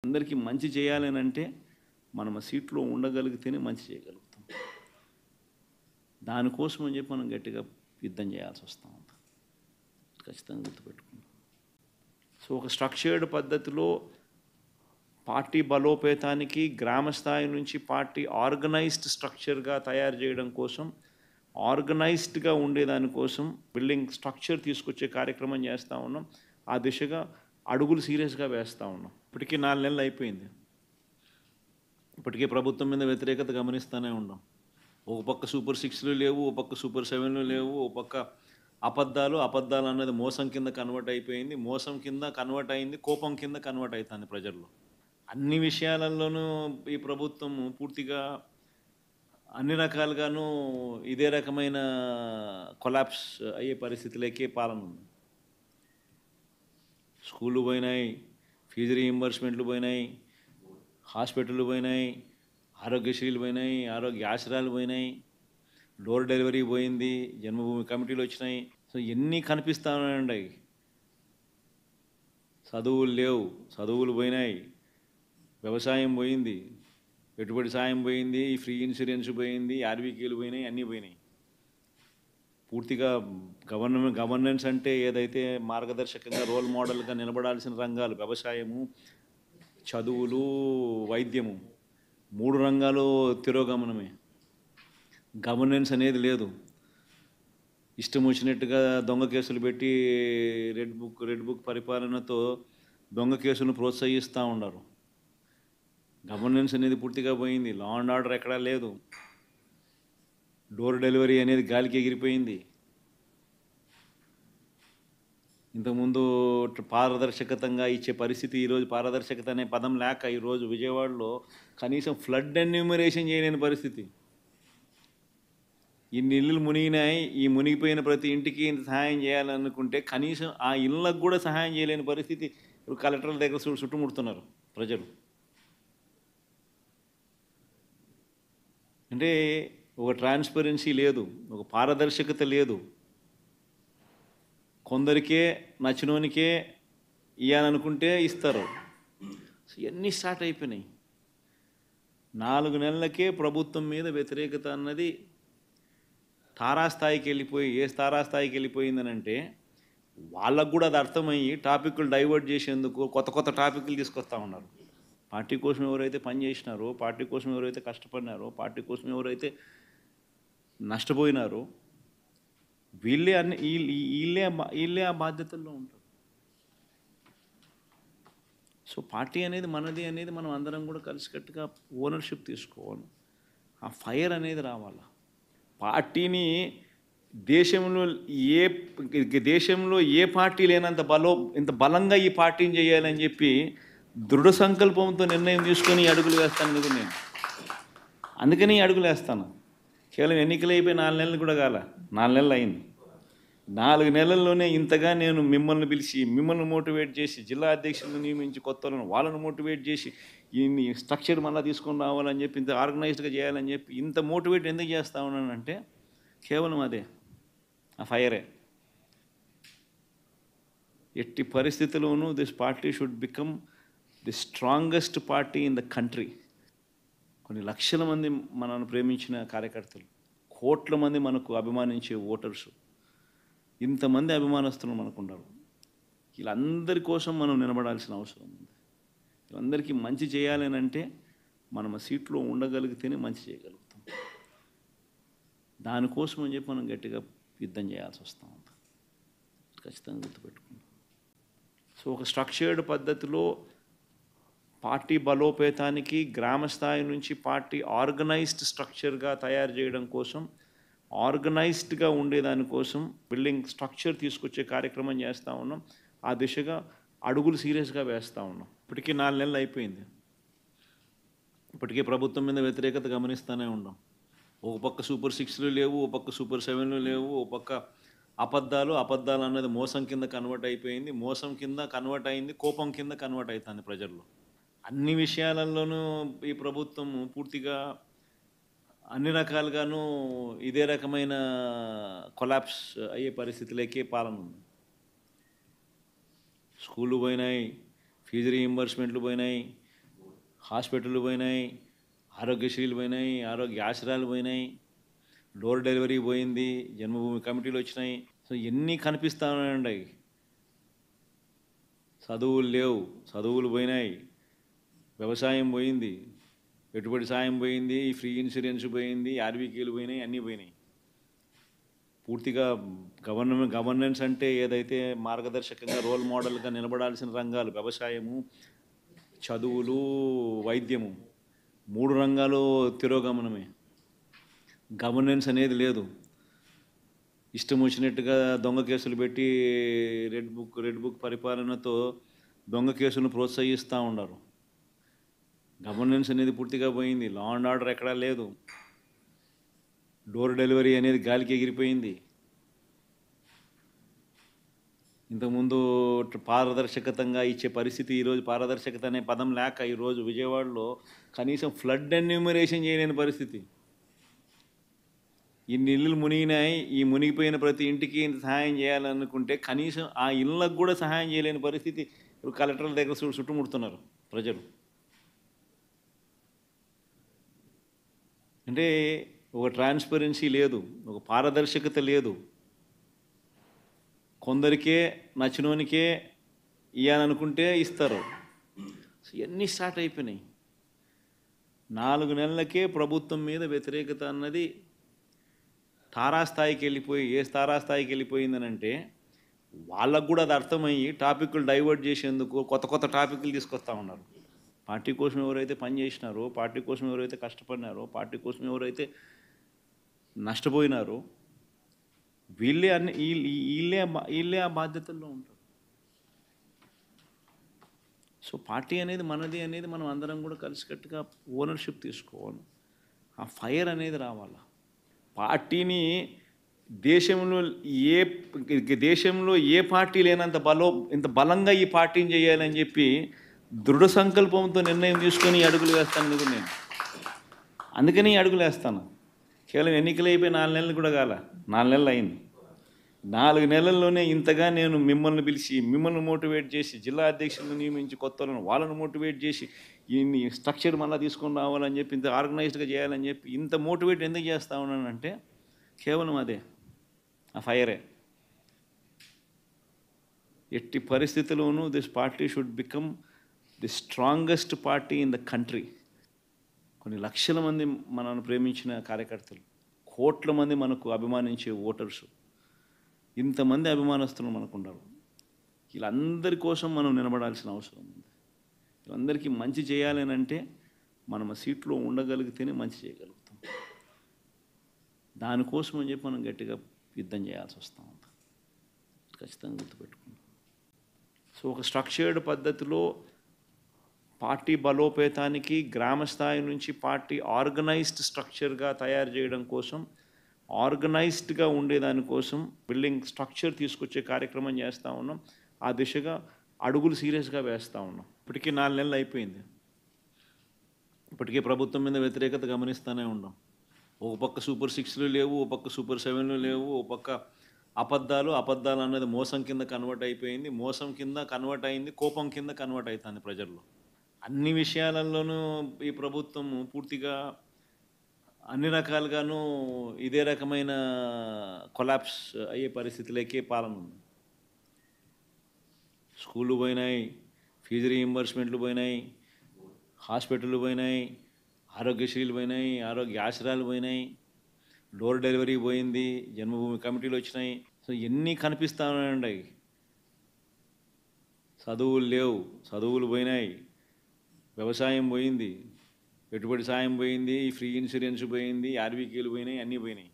అందరికీ మంచి చేయాలని అంటే మనం ఆ సీట్లో ఉండగలిగితేనే మంచి చేయగలుగుతాం. దానికోసం అని చెప్పి మనం గట్టిగా యుద్ధం చేయాల్సి వస్తూ ఉంది. ఖచ్చితంగా గుర్తుపెట్టుకుంటాం. సో ఒక స్ట్రక్చర్డ్ పద్ధతిలో పార్టీ బలోపేతానికి గ్రామ స్థాయి నుంచి పార్టీ ఆర్గనైజ్డ్ స్ట్రక్చర్గా తయారు చేయడం కోసం, ఆర్గనైజ్డ్గా ఉండేదానికోసం బిల్డింగ్ స్ట్రక్చర్ తీసుకొచ్చే కార్యక్రమం చేస్తూ ఉన్నాం. ఆ దిశగా అడుగులు సీరియస్గా వేస్తూ ఉన్నాం. ఇప్పటికీ 4 నెలలు అయిపోయింది. ఇప్పటికే ప్రభుత్వం మీద వ్యతిరేకత గమనిస్తూనే ఉన్నాం. ఒక పక్క సూపర్ 6లు లేవు, ఒక పక్క సూపర్ 7లు లేవు, ఒక పక్క అబద్ధాలు అన్నది మోసం కింద కన్వర్ట్ అయిపోయింది. మోసం కింద కన్వర్ట్ అయింది, కోపం కింద కన్వర్ట్ అవుతుంది ప్రజల్లో. అన్ని విషయాలలోనూ ఈ ప్రభుత్వం పూర్తిగా అన్ని రకాలుగాను ఇదే రకమైన కొలాప్స్ అయ్యే పరిస్థితులకే పాలన ఉంది. స్కూళ్ళు పోయినాయి, ఫీజు రీయింబర్స్మెంట్లు పోయినాయి, హాస్పిటళ్ళు పోయినాయి, ఆరోగ్యశ్రీలు పోయినాయి, ఆరోగ్య ఆశ్రయాలు పోయినాయి, డోర్ డెలివరీ పోయింది, జన్మభూమి కమిటీలు వచ్చినాయి. సో ఎన్ని కనిపిస్తూ ఉన్నాయండి. చదువులు లేవు, చదువులు పోయినాయి, వ్యవసాయం పోయింది, పెట్టుబడి సాయం పోయింది, ఫ్రీ ఇన్సూరెన్స్ పోయింది, ఆర్బీకేలు పోయినాయి, అన్నీ పోయినాయి. పూర్తిగా గవర్నెన్స్ అంటే ఏదైతే మార్గదర్శకంగా రోల్ మోడల్గా నిలబడాల్సిన రంగాలు వ్యవసాయము, చదువులు, వైద్యము, 3 రంగాలు తిరోగమనమే. గవర్నెన్స్ అనేది లేదు. ఇష్టం వచ్చినట్టుగా దొంగ కేసులు పెట్టి రెడ్ బుక్ పరిపాలనతో దొంగ కేసులను ప్రోత్సహిస్తూ ఉన్నారు. గవర్నెన్స్ అనేది పూర్తిగా పోయింది. లా అండ్ ఆర్డర్ ఎక్కడా లేదు. డోర్ డెలివరీ అనేది గాలికి ఎగిరిపోయింది. ఇంతకుముందు పారదర్శకతంగా ఇచ్చే పరిస్థితి ఈరోజు పారదర్శకత అనే పదం లేక ఈరోజు విజయవాడలో కనీసం ఫ్లడ్ ఎన్యూమరేషన్ చేయలేని పరిస్థితి. ఇన్ని ఇళ్ళు మునిగినాయి, ఈ మునిగిపోయిన ప్రతి ఇంటికి ఇంత సహాయం చేయాలనుకుంటే కనీసం ఆ ఇళ్ళకు కూడా సహాయం చేయలేని పరిస్థితి. ఇప్పుడు కలెక్టర్ల దగ్గర చుట్టుముడుతున్నారు ప్రజలు. అంటే ఒక ట్రాన్స్పరెన్సీ లేదు, ఒక పారదర్శకత లేదు. కొందరికే నచ్చినోనికే ఇవ్వాలనుకుంటే ఇస్తారు. ఇవన్నీ స్టార్ట్ అయిపోయినాయి. 4 నెలలకే ప్రభుత్వం మీద వ్యతిరేకత అన్నది తారాస్థాయికి వెళ్ళిపోయి, ఏ తారాస్థాయికి వెళ్ళిపోయిందని అంటే వాళ్ళకు కూడా అది అర్థమయ్యి టాపిక్లు డైవర్ట్ చేసేందుకు కొత్త టాపిక్లు తీసుకొస్తూ ఉన్నారు. పార్టీ కోసం ఎవరైతే పనిచేసినారో, పార్టీ కోసం ఎవరైతే కష్టపడినారో, పార్టీ కోసం ఎవరైతే నష్టపోయినారో వీళ్ళే ఆ బాధ్యతల్లో ఉంటారు. సో పార్టీ అనేది మనది అనేది మనం అందరం కూడా కలిసికట్టుగా ఓనర్షిప్ తీసుకోవాలి. ఆ ఫైర్ అనేది రావాలి. పార్టీని దేశంలో ఏ పార్టీ లేనంత ఇంత బలంగా ఈ పార్టీని చేయాలని చెప్పి దృఢ సంకల్పంతో నిర్ణయం తీసుకొని అడుగులు వేస్తాను కదా నేను. అందుకని అడుగులు వేస్తాను. కేవలం ఎన్నికలు అయిపోయి 4 నెలలు కూడా కాల, 4 నెలలు అయింది. 4 నెలల్లోనే ఇంతగా నేను మిమ్మల్ని పిలిచి, మిమ్మల్ని మోటివేట్ చేసి, జిల్లా అధ్యక్షులను నియమించి, కొత్త వాళ్ళను మోటివేట్ చేసి, ఈ స్ట్రక్చర్ మళ్ళీ తీసుకొని రావాలని చెప్పి, ఇంత ఆర్గనైజ్డ్గా చేయాలని చెప్పి ఇంత మోటివేట్ ఎందుకు చేస్తా ఉన్నానంటే కేవలం అదే, ఆ ఫైరే. ఎట్టి పరిస్థితుల్లోనూ this party should become the strongest party in the country. కొన్ని లక్షల మంది మనల్ని ప్రేమించిన కార్యకర్తలు, కోట్ల మంది మనకు అభిమానించే ఓటర్సు, ఇంతమంది అభిమానస్తులు మనకున్నారు. వీళ్ళందరి కోసం మనం నిలబడాల్సిన అవసరం ఉంది. వీళ్ళందరికీ మంచి చేయాలని అంటే మనం ఆ సీట్లో ఉండగలిగితేనే మంచి చేయగలుగుతాం. దానికోసం అని చెప్పి మనం గట్టిగా యుద్ధం చేయాల్సి వస్తూ ఉంది. ఖచ్చితంగా గుర్తుపెట్టుకుంటాం. సో ఒక స్ట్రక్చర్డ్ పద్ధతిలో పార్టీ బలోపేతానికి గ్రామ స్థాయి నుంచి పార్టీ ఆర్గనైజ్డ్ స్ట్రక్చర్గా తయారు చేయడం కోసం, ఆర్గనైజ్డ్గా ఉండేదానికోసం బిల్డింగ్ స్ట్రక్చర్ తీసుకొచ్చే కార్యక్రమం చేస్తూ ఉన్నాం. ఆ దిశగా అడుగులు సీరియస్గా వేస్తూ ఉన్నాం. ఇప్పటికీ 4 నెలలు అయిపోయింది. ఇప్పటికే ప్రభుత్వం మీద వ్యతిరేకత గమనిస్తూనే ఉన్నాం. ఒక పక్క సూపర్ 6లు లేవు, ఒక పక్క సూపర్ 7లు లేవు, ఒక పక్క అబద్ధాలు అన్నది మోసం కింద కన్వర్ట్ అయిపోయింది. మోసం కింద కన్వర్ట్ అయింది, కోపం కింద కన్వర్ట్ అవుతుంది ప్రజల్లో. అన్ని విషయాలలోనూ ఈ ప్రభుత్వం పూర్తిగా అన్ని రకాలుగాను ఇదే రకమైన కొలాప్స్ అయ్యే పరిస్థితులకే పాలన ఉంది. స్కూళ్ళు పోయినాయి, ఫీజు రీయింబర్స్మెంట్లు పోయినాయి, హాస్పిటళ్ళు పోయినాయి, ఆరోగ్యశ్రీలు పోయినాయి, ఆరోగ్య ఆశ్రయాలు పోయినాయి, డోర్ డెలివరీ పోయింది, జన్మభూమి కమిటీలు వచ్చినాయి. సో ఎన్ని కనిపిస్తూ ఉన్నాయండి. చదువులు లేవు, చదువులు పోయినాయి, వ్యవసాయం పోయింది, పెట్టుబడి సాయం పోయింది, ఫ్రీ ఇన్సూరెన్స్ పోయింది, ఆర్బీకేలు పోయినాయి, అన్నీ పోయినాయి. పూర్తిగా గవర్నెన్స్ అంటే ఏదైతే మార్గదర్శకంగా రోల్ మోడల్గా నిలబడాల్సిన రంగాలు వ్యవసాయము, చదువులు, వైద్యము, 3 రంగాలు తిరోగమనమే. గవర్నెన్స్ అనేది లేదు. ఇష్టం వచ్చినట్టుగా దొంగ కేసులు పెట్టి రెడ్ బుక్ పరిపాలనతో దొంగ కేసులను ప్రోత్సహిస్తూ ఉన్నారు. గవర్నెన్స్ అనేది పూర్తిగా పోయింది. లా అండ్ ఆర్డర్ ఎక్కడా లేదు. డోర్ డెలివరీ అనేది గాలికి ఎగిరిపోయింది. ఇంతకుముందు పారదర్శకతంగా ఇచ్చే పరిస్థితి ఈరోజు పారదర్శకత అనే పదం లేక ఈరోజు విజయవాడలో కనీసం ఫ్లడ్ ఎన్యూమరేషన్ చేయలేని పరిస్థితి. ఇన్ని ఇళ్ళు మునిగినాయి, ఈ మునిగిపోయిన ప్రతి ఇంటికి సహాయం చేయాలనుకుంటే కనీసం ఆ ఇళ్ళకు కూడా సహాయం చేయలేని పరిస్థితి. ఇప్పుడు కలెక్టర్ల దగ్గర చుట్టుముడుతున్నారు ప్రజలు. అంటే ఒక ట్రాన్స్పరెన్సీ లేదు, ఒక పారదర్శకత లేదు. కొందరికే నచ్చినోనికే ఇవ్వాలనుకుంటే ఇస్తారు. ఇవన్నీ స్టార్ట్ అయిపోయినాయి. 4 నెలలకే ప్రభుత్వం మీద వ్యతిరేకత అన్నది తారాస్థాయికి వెళ్ళిపోయి, ఏ తారాస్థాయికి వెళ్ళిపోయిందనంటే వాళ్ళకు కూడా అది అర్థమయ్యి టాపిక్లు డైవర్ట్ చేసేందుకు కొత్త టాపిక్లు తీసుకొస్తూ ఉన్నారు. పార్టీ కోసం ఎవరైతే పనిచేసినారో, పార్టీ కోసం ఎవరైతే కష్టపడినారో, పార్టీ కోసం ఎవరైతే నష్టపోయినారో వీళ్ళే ఆ బాధ్యతల్లో ఉంటారు. సో పార్టీ అనేది మనది అనేది మనం అందరం కూడా కలిసికట్టుగా ఓనర్షిప్ తీసుకోవాలి. ఆ ఫైర్ అనేది రావాలి. పార్టీని దేశంలో ఏ పార్టీ లేనంత ఇంత బలంగా ఈ పార్టీని చేయాలని చెప్పి దృఢ సంకల్పంతో నిర్ణయం తీసుకొని అడుగులు వేస్తాను కూడా నేను. అందుకని అడుగులు వేస్తాను. కేవలం ఎన్నికలు అయిపోయి 4 నెలలు కూడా కాల, 4 నెలలు అయింది. 4 నెలల్లోనే ఇంతగా నేను మిమ్మల్ని పిలిచి, మిమ్మల్ని మోటివేట్ చేసి, జిల్లా అధ్యక్షులను నియమించి, వాళ్ళను మోటివేట్ చేసి, ఈ స్ట్రక్చర్ మళ్ళీ తీసుకొని రావాలని చెప్పి, ఇంత ఆర్గనైజ్డ్గా చేయాలని చెప్పి ఇంత మోటివేట్ ఎందుకు చేస్తూ ఉన్నానంటే కేవలం అదే, ఆ ఫైరే. ఎట్టి పరిస్థితుల్లోనూ this party should become the strongest party in the country. కొన్ని లక్షల మంది మనల్ని ప్రేమించిన కార్యకర్తలు, కోట్ల మంది మనకు అభిమానించే ఓటర్సు, ఇంతమంది అభిమానస్తులు మనకు ఉన్నారు. వీళ్ళందరి కోసం మనం నిలబడాల్సిన అవసరం ఉంది. వీళ్ళందరికీ మంచి చేయాలని అంటే మనం సీట్లో ఉండగలిగితేనే మంచి చేయగలుగుతాం. దానికోసం అని చెప్పి మనం గట్టిగా యుద్ధం చేయాల్సి వస్తూ ఉంది. ఖచ్చితంగా గుర్తుపెట్టుకుంటాం. సో ఒక స్ట్రక్చర్డ్ పద్ధతిలో పార్టీ బలోపేతానికి గ్రామ స్థాయి నుంచి పార్టీ ఆర్గనైజ్డ్ స్ట్రక్చర్గా తయారు చేయడం కోసం, ఆర్గనైజ్డ్గా ఉండేదానికోసం బిల్డింగ్ స్ట్రక్చర్ తీసుకొచ్చే కార్యక్రమం చేస్తూ ఉన్నాం. ఆ దిశగా అడుగులు సీరియస్గా వేస్తూ ఉన్నాం. ఇప్పటికీ 4 నెలలు అయిపోయింది. ఇప్పటికే ప్రభుత్వం మీద వ్యతిరేకత గమనిస్తూనే ఉన్నాం. ఒక పక్క సూపర్ 6లు లేవు, ఒక పక్క సూపర్ 7లు లేవు, ఒక పక్క అబద్ధాలు అన్నది మోసం కింద కన్వర్ట్ అయిపోయింది, మోసం కింద కన్వర్ట్ అయింది, కోపం కింద కన్వర్ట్ అవుతుంది ప్రజల్లో. అన్ని విషయాలలోనూ ఈ ప్రభుత్వం పూర్తిగా అన్ని రకాలుగాను ఇదే రకమైన కొలాప్స్ అయ్యే పరిస్థితులకే పాలన ఉంది. స్కూళ్ళు పోయినాయి, ఫీజు రీయింబర్స్మెంట్లు పోయినాయి, హాస్పిటళ్ళు పోయినాయి, ఆరోగ్యశ్రీలు పోయినాయి, ఆరోగ్య ఆశ్రయాలు పోయినాయి, డోర్ డెలివరీ పోయింది, జన్మభూమి కమిటీలు వచ్చినాయి. సో ఎన్ని కనిపిస్తూ ఉన్నాయండి. చదువులు లేవు, చదువులు పోయినాయి, వ్యవసాయం పోయింది, పెట్టుబడి సాయం పోయింది, ఫ్రీ ఇన్సూరెన్స్ పోయింది, ఆర్బీకేలు పోయినాయి, అన్నీ పోయినాయి.